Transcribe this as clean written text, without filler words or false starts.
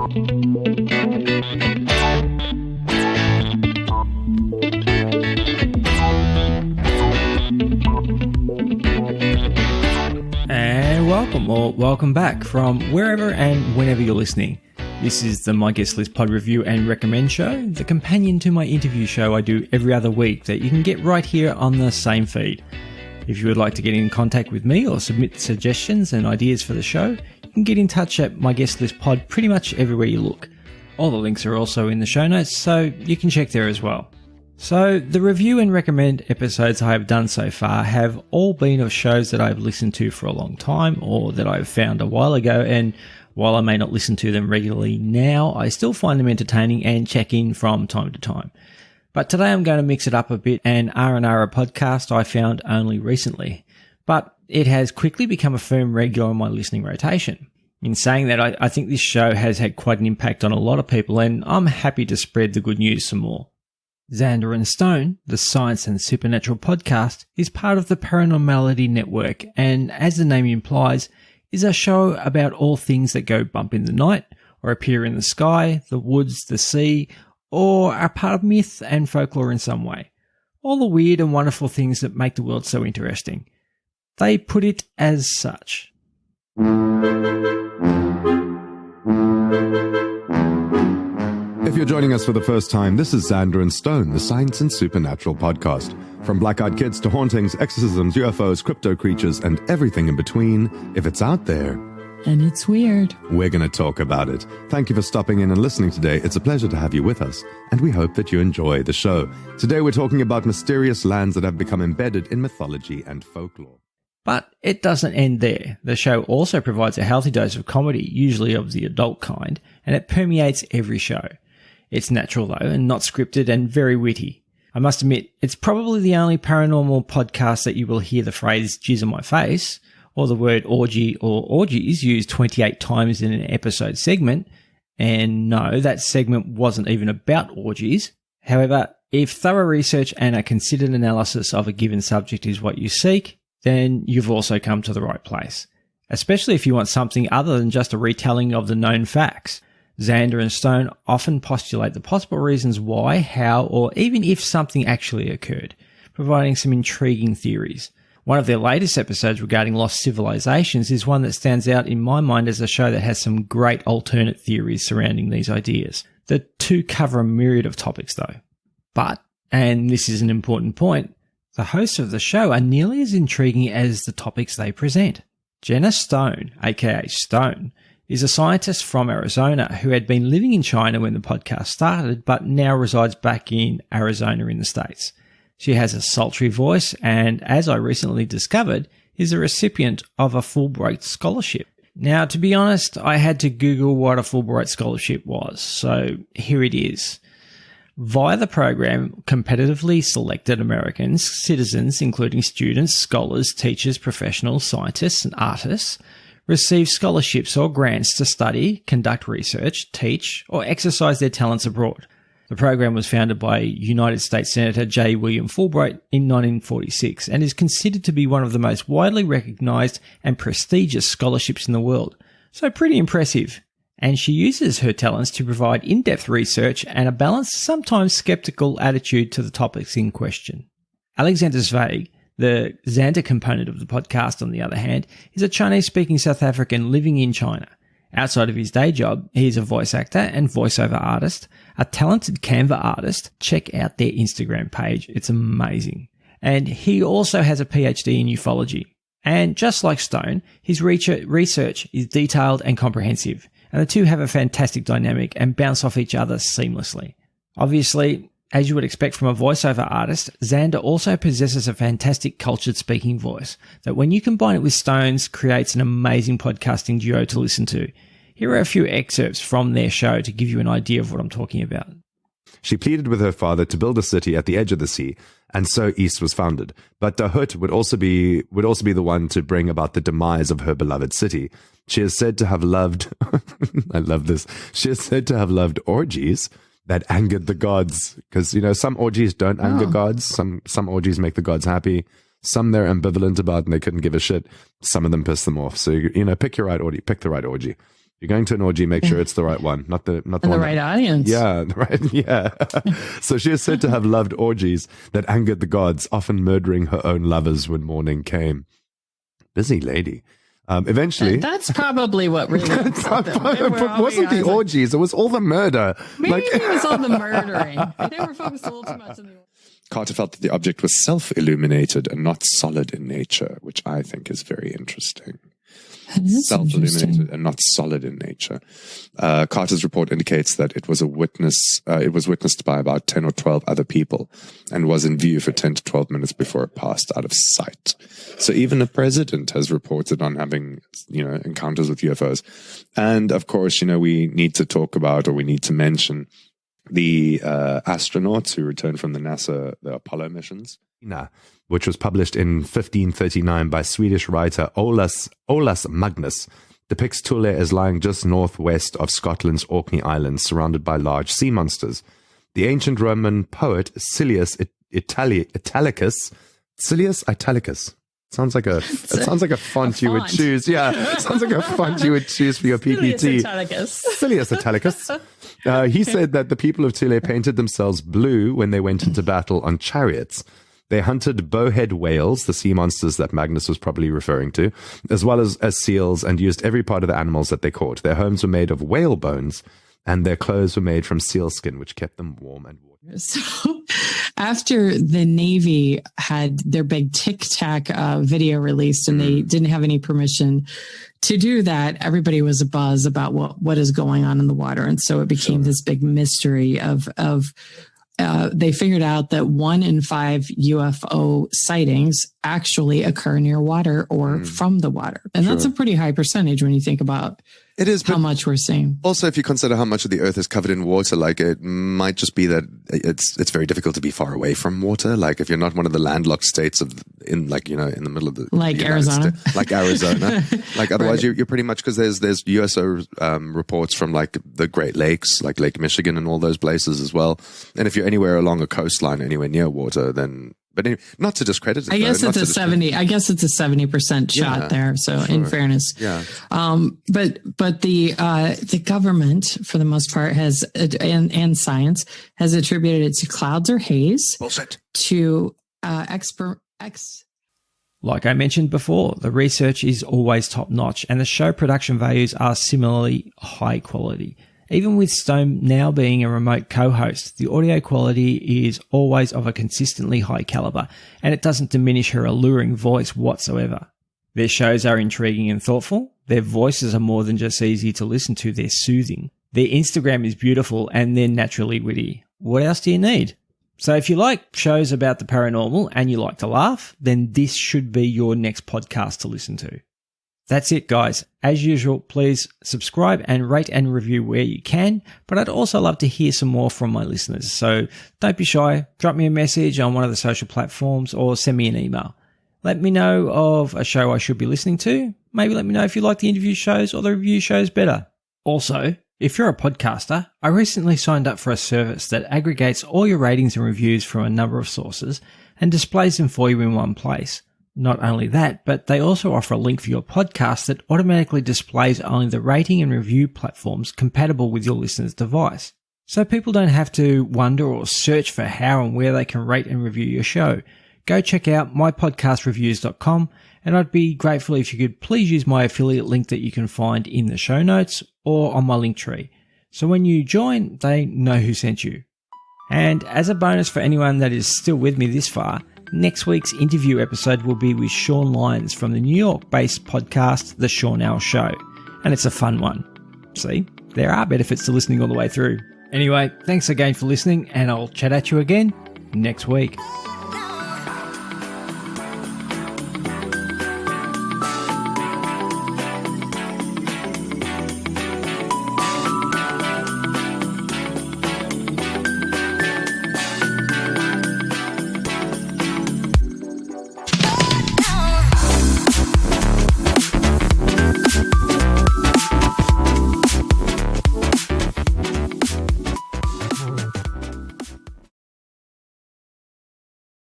And welcome back from wherever and whenever you're listening. This is the My Guest List Pod Review and Recommend Show, the companion to my interview show I do every other week that you can get right here on the same feed. If you would like to get in contact with me or submit suggestions and ideas for the show, you can get in touch at My Guest List Pod pretty much everywhere you look. All the links are also in the show notes, so you can check there as well. So, the review and recommend episodes I have done so far have all been of shows that I've listened to for a long time or that I've found a while ago, and while I may not listen to them regularly now, I still find them entertaining and check in from time to time. But today I'm going to mix it up a bit and R&R a podcast I found only recently, but it has quickly become a firm regular on my listening rotation. In saying that, I think this show has had quite an impact on a lot of people, and I'm happy to spread the good news some more. Xander and Stone, the science and supernatural podcast, is part of the Paranormality Network, and as the name implies, is a show about all things that go bump in the night, or appear in the sky, the woods, the sea, or are part of myth and folklore in some way. All the weird and wonderful things that make the world so interesting. They put it as such. If you're joining us for the first time, this is Xander and Stone, the Science and Supernatural podcast. From black-eyed kids to hauntings, exorcisms, UFOs, crypto creatures, and everything in between, if it's out there, and it's weird, we're going to talk about it. Thank you for stopping in and listening today. It's a pleasure to have you with us, and we hope that you enjoy the show. Today we're talking about mysterious lands that have become embedded in mythology and folklore. But it doesn't end there. The show also provides a healthy dose of comedy, usually of the adult kind, and it permeates every show. It's natural though, and not scripted, and very witty. I must admit, it's probably the only paranormal podcast that you will hear the phrase "jizz on my face" or the word orgy or orgies used 28 times in an episode segment. And no, that segment wasn't even about orgies. However, if thorough research and a considered analysis of a given subject is what you seek, then you've also come to the right place. Especially if you want something other than just a retelling of the known facts. Xander and Stone often postulate the possible reasons why, how, or even if something actually occurred, providing some intriguing theories. One of their latest episodes regarding lost civilizations is one that stands out in my mind as a show that has some great alternate theories surrounding these ideas. The two cover a myriad of topics though. But, and this is an important point, the hosts of the show are nearly as intriguing as the topics they present. Jenna Stone, aka Stone, is a scientist from Arizona who had been living in China when the podcast started, but now resides back in Arizona in the States. She has a sultry voice and, as I recently discovered, is a recipient of a Fulbright scholarship. Now, to be honest, I had to Google what a Fulbright scholarship was, so here it is. Via the program, competitively selected American citizens, including students, scholars, teachers, professionals, scientists, and artists, receive scholarships or grants to study, conduct research, teach, or exercise their talents abroad. The program was founded by United States Senator J. William Fulbright in 1946 and is considered to be one of the most widely recognized and prestigious scholarships in the world. So pretty impressive. And she uses her talents to provide in-depth research and a balanced, sometimes skeptical attitude to the topics in question. Alexander Zweig, the Xander component of the podcast, on the other hand, is a Chinese-speaking South African living in China. Outside of his day job, he is a voice actor and voiceover artist, a talented Canva artist. Check out their Instagram page. It's amazing. And he also has a PhD in ufology. And just like Stone, his research is detailed and comprehensive, and the two have a fantastic dynamic and bounce off each other seamlessly. Obviously, as you would expect from a voiceover artist, Xander also possesses a fantastic cultured speaking voice that, when you combine it with Stone's, creates an amazing podcasting duo to listen to. Here are a few excerpts from their show to give you an idea of what I'm talking about. She pleaded with her father to build a city at the edge of the sea, and so East was founded. But Dahut would also be the one to bring about the demise of her beloved city. She is said to have loved, I love this, she is said to have loved orgies that angered the gods. Because, you know, some orgies don't anger gods. Some orgies make the gods happy. Some they're ambivalent about and they couldn't give a shit. Some of them piss them off. So, you know, pick the right orgy. You're going to an orgy, make sure it's the right one, not the one right audience. Yeah, right. Yeah. So she is said to have loved orgies that angered the gods, often murdering her own lovers when morning came. Busy lady. Eventually, that's probably what really it wasn't the orgies; it was all the murder. Maybe it was all the murdering. They were focused a little too much on the. Carter felt that the object was self-illuminated and not solid in nature, which I think is very interesting. Self-illuminated and not solid in nature. Carter's report indicates that it was witnessed by about 10 or 12 other people and was in view for 10 to 12 minutes before it passed out of sight. So even the president has reported on having, encounters with UFOs. And of course, we need to mention the astronauts who returned from the Apollo missions. Which was published in 1539 by Swedish writer Olaus Magnus, depicts Thule as lying just northwest of Scotland's Orkney Islands, surrounded by large sea monsters. The ancient Roman poet Silius Italicus. Sounds like a font you would choose. Yeah, sounds like a font you would choose for your PPT. Silius Italicus. He said that the people of Thule painted themselves blue when they went into battle on chariots. They hunted bowhead whales, the sea monsters that Magnus was probably referring to, as well as seals, and used every part of the animals that they caught. Their homes were made of whale bones, and their clothes were made from seal skin, which kept them warm and water. So after the Navy had their big Tic Tac video released, and they didn't have any permission to do that, everybody was abuzz about what is going on in the water. And so it became this big mystery of they figured out that 1 in 5 UFO sightings actually occur near water or from the water. And that's a pretty high percentage when you think about it is how much we're seeing. Also, if you consider how much of the earth is covered in water, like it might just be that it's very difficult to be far away from water. Like if you're not one of the landlocked states in the middle of the Arizona, like Arizona, like otherwise you're pretty much, because there's USO reports from like the Great Lakes, like Lake Michigan and all those places as well. And if you're anywhere along a coastline, anywhere near water, then. But anyway, not to discredit it. I guess it's a 70% shot there. So in fairness, but the government, for the most part, has and science has attributed it to clouds or haze. Bullshit. To Like I mentioned before, the research is always top notch, and the show production values are similarly high quality. Even with Stone now being a remote co-host, the audio quality is always of a consistently high caliber, and it doesn't diminish her alluring voice whatsoever. Their shows are intriguing and thoughtful. Their voices are more than just easy to listen to, they're soothing. Their Instagram is beautiful, and they're naturally witty. What else do you need? So if you like shows about the paranormal and you like to laugh, then this should be your next podcast to listen to. That's it, guys. As usual, please subscribe and rate and review where you can, but I'd also love to hear some more from my listeners. So don't be shy. Drop me a message on one of the social platforms or send me an email. Let me know of a show I should be listening to. Maybe let me know if you like the interview shows or the review shows better. Also, if you're a podcaster, I recently signed up for a service that aggregates all your ratings and reviews from a number of sources and displays them for you in one place. Not only that, but they also offer a link for your podcast that automatically displays only the rating and review platforms compatible with your listener's device. So people don't have to wonder or search for how and where they can rate and review your show. Go check out mypodcastreviews.com, and I'd be grateful if you could please use my affiliate link that you can find in the show notes or on my link tree. So when you join, they know who sent you. And as a bonus for anyone that is still with me this far, next week's interview episode will be with Sean Lyons from the New York-based podcast, The Sean L Show. And it's a fun one. See, there are benefits to listening all the way through. Anyway, thanks again for listening, and I'll chat at you again next week.